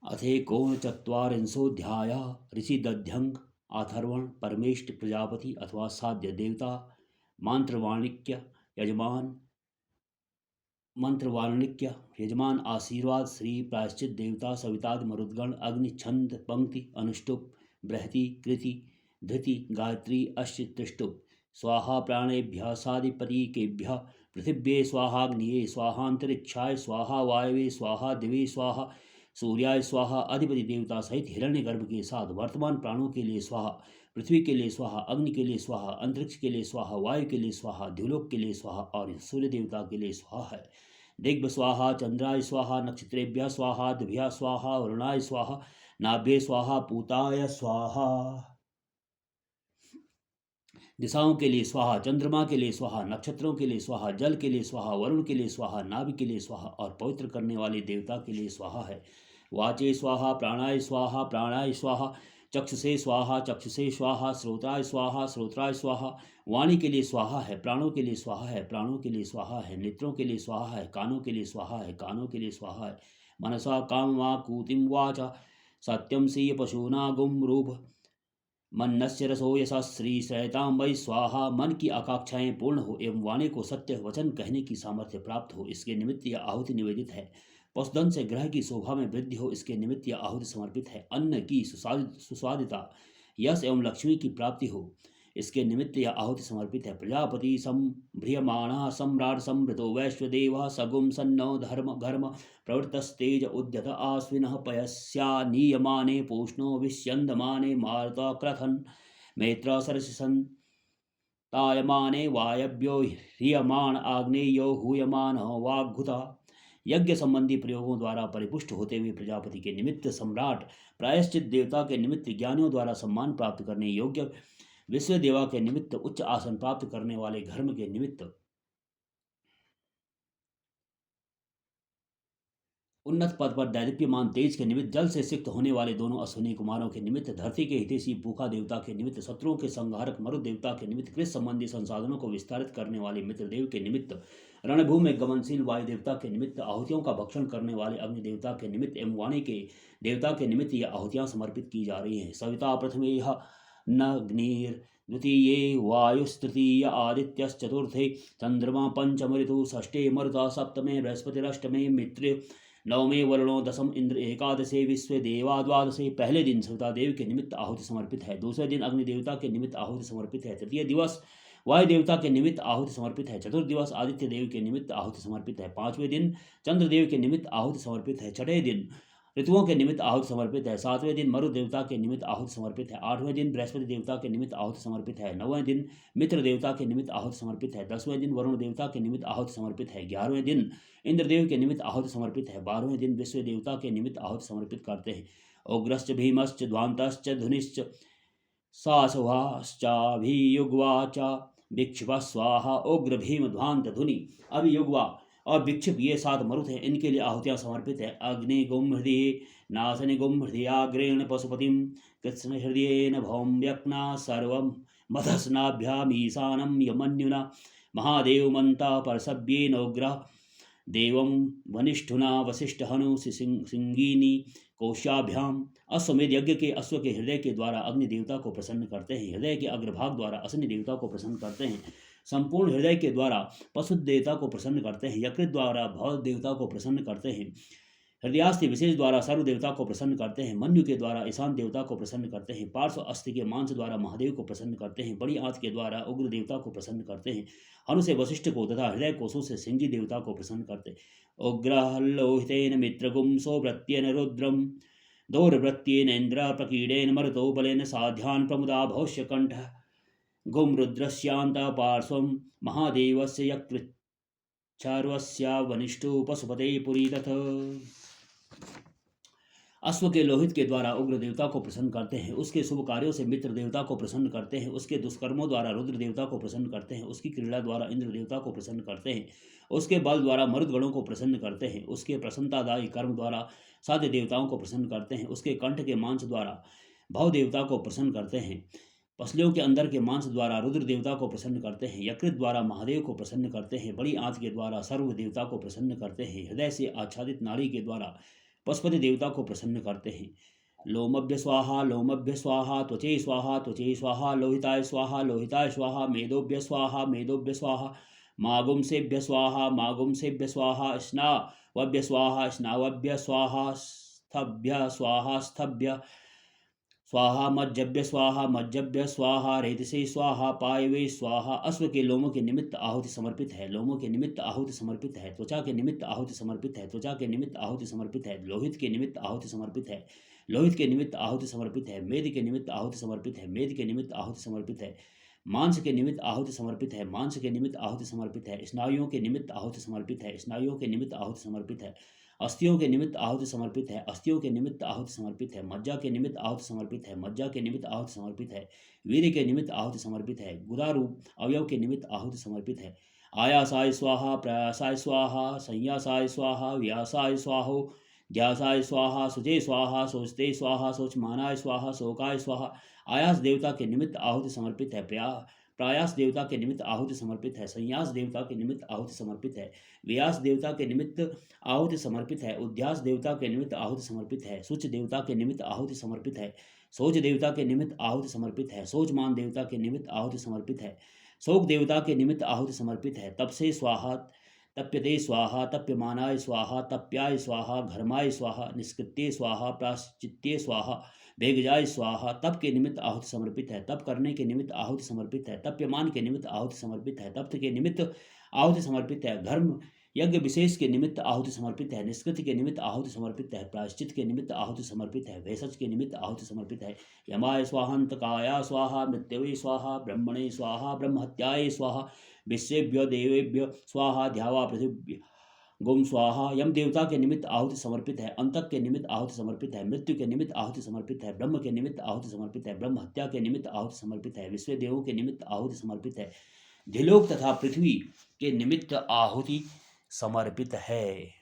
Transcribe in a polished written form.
अथेकोनचत्वारिंशोऽध्यायः ऋषिदध्यङ् अथर्वण परमेष्टि प्रजापति अथवा साध्य देवता मंत्रवाणिक्य यजमान आशीर्वाद श्री प्रायश्चित देवता सविताद मरुद्गण अग्नि छंद पंक्ति अनुष्टुप बृहति कृति धृति गायत्री अश्च त्रिष्टुप स्वाहा प्राणेभ्यः साधिपतिकेभ्यः पृथिव्ये स्वाहाग्निये स्वाहांतरिक्षाय स्वाहा वायवे स्वाहा दिवे स्वाहा सूर्याय स्वाहा अधिपति देवता सहित हिरण्यगर्भ के साथ वर्तमान प्राणों के लिए स्वाहा, पृथ्वी के लिए स्वाहा, अग्नि के लिए स्वाहा, अंतरिक्ष के लिए स्वाहा, वायु के लिए स्वाहा, द्युलोक के लिए स्वाहा और सूर्य देवता के लिए स्वाहा है। दिग्भ स्वाहा, चंद्राय स्वाहा, नक्षत्रेभ्यः स्वाहा, दिभ्यः स्वाहा, वरुणाय स्वाहा, नाभ्ये स्वाहा, पूताय स्वाहा। दिशाओं के लिए स्वाहा, चंद्रमा के लिए स्वाहा, नक्षत्रों के लिए स्वाहा, जल के लिए स्वाहा, वरुण के लिए स्वाहा, नाभि के लिए स्वाहा और पवित्र करने वाले देवता के लिए स्वाहा है। वाचे स्वाहा, प्राणाय स्वाहा, प्राणाय स्वाहा, चक्षुषे स्वाहा, चक्षुषे स्वाहा, श्रोत्राय स्वाहा, श्रोत्राय स्वाहा। वाणी के लिए स्वाहा है, प्राणों के लिए स्वाहा है, प्राणों के लिए स्वाहा है, नेत्रों के लिए स्वाहा है, कानों के लिए स्वाहा है, कानों के लिए स्वाहा है। मनसा कामवा कूतिम वाचा सत्यम सीय पशूनागुम रूप मन्नस्य रसो यशा श्री श्रयताम वै स्वाहा। मन की आकांक्षाएं पूर्ण हो एवं वाणी को सत्य वचन कहने की सामर्थ्य प्राप्त हो, इसके निमित्त यह आहुति निवेदित है। पशुधन से ग्रह की शोभा में वृद्धि हो, इसके निमित्त यह आहुति समर्पित है। अन्न की सुस्वादिता, यश एवं लक्ष्मी की प्राप्ति हो, इसके निमित्त यह आहुति समर्पित है। प्रजापति संभ्रियमाणः सम्राट संवृतो वैश्वदेवः सगुम सन्नो धर्म घर्म प्रवृत्तस्तेज उद्यत आश्विनः पयस्यानीयमाने पूष्णो विश्यन्दमाने मारुता क्रथन् मैत्र सरसिसन्तायमाने वायव्यो ह्रियमाण आग्नेयो हूयमान वाग्घुता। यज्ञ संबंधी प्रयोगों द्वारा परिपुष्ट होते हुए प्रजापति के निमित्त सम्राट, प्रायश्चित देवता के निमित्त ज्ञानियों द्वारा सम्मान प्राप्त करने योग्य, विश्व देवा के निमित्त उच्च आसन प्राप्त करने वाले, धर्म के निमित्त उन्नत पद पर दैदीप्यमान तेज के निमित्त जल से सिक्त होने वाले दोनों अश्विनी कुमारों के निमित्त, धरती के हितैषी भूखा देवता के निमित्त, शत्रुओं के संहारक मरु देवता के निमित्त, कृषि संबंधी संसाधनों को विस्तारित करने वाले मित्रदेव के निमित्त, रणभूमि में गमनशील वायु देवता के निमित्त, आहुतियों का भक्षण करने वाले अग्नि देवता के निमित्त एवं वाणी के देवता के निमित्त ये आहुतियां समर्पित की जा रही हैं। सविता प्रथमे नग्निर द्वितीये वायुस्तृतीय आदित्यश्चतुर्थे चंद्रमा पंचम ऋतु षष्ठे मरुता सप्तमे बृहस्पतिरष्टमे मित्र नवमे वरुणो दशम इंद्र एकादशे विश्व देवा द्वादशे। पहले दिन सविता देव के निमित्त आहुति समर्पित है। दूसरे दिन अग्नि देवता के निमित्त आहुति समर्पित है। तृतीय दिवस वायु देवता के निमित्त आहुति समर्पित है। चतुर्थ दिवस आदित्य देव के निमित्त आहुति समर्पित है। पांचवें दिन चंद्र देव के निमित्त आहुति समर्पित है। छठे दिन ऋतुओं के निमित्त आहुति समर्पित है। सातवें दिन मरु देवता के निमित्त आहुति समर्पित है। आठवें दिन बृहस्पति देवता के निमित्त आहुति समर्पित है। नौवें दिन मित्र देवता के निमित्त आहुति समर्पित है। 10वें दिन वरुण देवता के निमित्त आहुति समर्पित है। 11वें दिन इंद्रदेव के निमित्त आहुति समर्पित है। 12वें दिन विश्व देवता के निमित्त आहुति समर्पित करते हैं। उग्रश्च भीमश्च ध्वांतश्च धुनिश्च सासुभाश्चाभियुग्वा च विक्षिप स्वाहा। उग्र भीम ध्वांत धुनि अभियुग्वा और विक्षिप ये 7 मरुत हैं, इनके लिए आहुतियां समर्पित है। अग्नि गुम हृदय नाशनि गुम हृदयाग्रेण पशुपतिम कृष्ण हृदयेन भौम्यक्ना सर्वं मधस्नाभ्याम ईशानम यमन्युना महादेव मंता परसव्येनोग्रह देवं वनिष्ठुना वसिष्ठ हनु सिंगिनी कोशाभ्याम। अश्वमेध यज्ञ के अश्व के हृदय के द्वारा अग्नि देवता को प्रसन्न करते हैं। हृदय के अग्रभाग द्वारा अश्विनी देवता को प्रसन्न करते हैं। संपूर्ण हृदय के द्वारा पशु देवता को प्रसन्न करते हैं। यकृत द्वारा भव देवता को प्रसन्न करते हैं। हृदयास्थि विशेष द्वारा सर्व देवता को प्रसन्न करते हैं। मन्यु के द्वारा ईशान देवता को प्रसन्न करते हैं। पार्श्व अस्थि के मांस द्वारा महादेव को प्रसन्न करते हैं। बड़ी आंत के द्वारा उग्र देवता को प्रसन्न करते हैं। हनु से वशिष्ठ को तथा हृदय कोशों से सिंगी देवता को प्रसन्न करते हैं। उग्र लोहितेन मित्रगुम सौव्रत्येन रुद्रम दौर्वृत्येन इंद्र प्रकीडेन मरुतो बलेन साध्यान प्रमुदा भविष्य कंठ गुम रुद्रस्यांत पार्श्वं महादेवस्य यकृच्छर्वस्य वनिष्ठो पशुपते पुरी तथ। अश्व के लोहित के द्वारा उग्र देवता को प्रसन्न करते हैं। उसके शुभ कार्यों से मित्र देवता को प्रसन्न करते हैं। उसके दुष्कर्मों द्वारा रुद्र देवता को प्रसन्न करते हैं। उसकी क्रीड़ा द्वारा इंद्र देवता को प्रसन्न करते हैं। उसके बल द्वारा मरुदगणों को प्रसन्न करते हैं। उसके प्रसन्नतादायी कर्म द्वारा साध्य देवताओं को प्रसन्न करते हैं। उसके कंठ के मांस द्वारा भव देवता को प्रसन्न करते हैं। पसलियों के अंदर के मांस द्वारा रुद्र देवता को प्रसन्न करते हैं। यकृत द्वारा महादेव को प्रसन्न करते हैं। बड़ी आंत के द्वारा सर्व देवता को प्रसन्न करते हैं। हृदय से आच्छादित नाड़ी के द्वारा पशुपति देवता को प्रसन्न करते हैं। लोमभ्य स्वाहा त्वचे स्वाहा त्वचे स्वाहा लोहिताय स्वाहा मेदोभ्य स्वाहा मागुंसेभ्य स्वाहा स्नावभ्य स्वाहा स्थभ्य स्वाहा मज्जभ्य स्वाहा रेतसे स्वाहा पायवे स्वाहा। अश्व के लोमों के निमित्त आहुति समर्पित है, लोमों के निमित्त आहुति समर्पित है। त्वचा के निमित्त आहुति समर्पित है, त्वचा के निमित्त आहुति समर्पित है। लोहित के निमित्त आहुति समर्पित है, लोहित के निमित्त आहुति समर्पित है। मेद के निमित्त आहुति समर्पित है, मेद के निमित्त आहुति समर्पित है। मांस के निमित्त आहुति समर्पित है, मांस के निमित्त आहुति समर्पित है। स्नायुओं के निमित्त आहुति समर्पित है, स्नायुओं के निमित्त आहुति समर्पित है। अस्थियों के निमित्त आहुति समर्पित है, अस्थियों के निमित्त आहुति समर्पित है। मज्जा के निमित्त आहुति समर्पित है, मज्जा के निमित्त आहुति समर्पित है। वीर्य के निमित्त आहुति समर्पित है, गुदारूप अवयव के निमित्त आहुति समर्पित है। आयासाय स्वाहा प्रयासाय स्वाहा संयासाय स्वाहा व्यासाय स्वाहो ध्यासाय स्वाहा सुचे स्वाहा सोचते स्वाहा सोचमानाय स्वाहा शोकाय स्वाहा। आयास देवता के निमित्त आहुति समर्पित है, प्रयास देवता के निमित्त आहुति समर्पित है, संयास देवता के निमित्त आहुति समर्पित है, व्यास देवता के निमित्त आहुति समर्पित है, उद्यास देवता के निमित्त आहुति समर्पित है, सुच देवता के निमित्त आहुति समर्पित है, सोच देवता के निमित्त आहुति समर्पित है, सोचमान देवता के निमित्त आहुति समर्पित है, शोक देवता के निमित्त आहुति समर्पित है। तप से स्वाहा तप्यते स्वाहा तप्यमानाय स्वाहा तप्याय स्वाहा घर्माय स्वाहा निष्कृत्य स्वाहा प्राश्चित्य स्वाहा भेगजाय स्वाहा। तप के निमित्त आहुति समर्पित है, तप करने के निमित्त आहुति समर्पित है, तप्यमान के निमित्त आहुति समर्पित है, तप्त के निमित्त आहुति समर्पित है, घर्म यज्ञ विशेष के निमित्त आहुति समर्पित है, निष्कृति के निमित्त आहुति समर्पित है, प्रायश्चित के निमित्त आहुति समर्पित है, भेषज के निमित्त आहुति समर्पित है। यमाय स्वाहांतकाय स्वाहा मृत्यवे स्वाहा ब्रह्मणे स्वाहा ब्रह्महत्याय स्वाहा विश्वेभ्य देवेभ्य स्वाहा ध्यावा पृथिव्य गुम स्वाहा। यम देवता के निमित्त आहुति समर्पित है, अंतक के निमित्त आहुति समर्पित है, मृत्यु के निमित्त आहुति समर्पित है, ब्रह्म के निमित्त आहुति समर्पित है, ब्रह्म हत्या के निमित्त आहुति समर्पित है, विश्व देवों के निमित्त आहुति समर्पित है, धिलोक तथा पृथ्वी के निमित्त आहुति समर्पित है।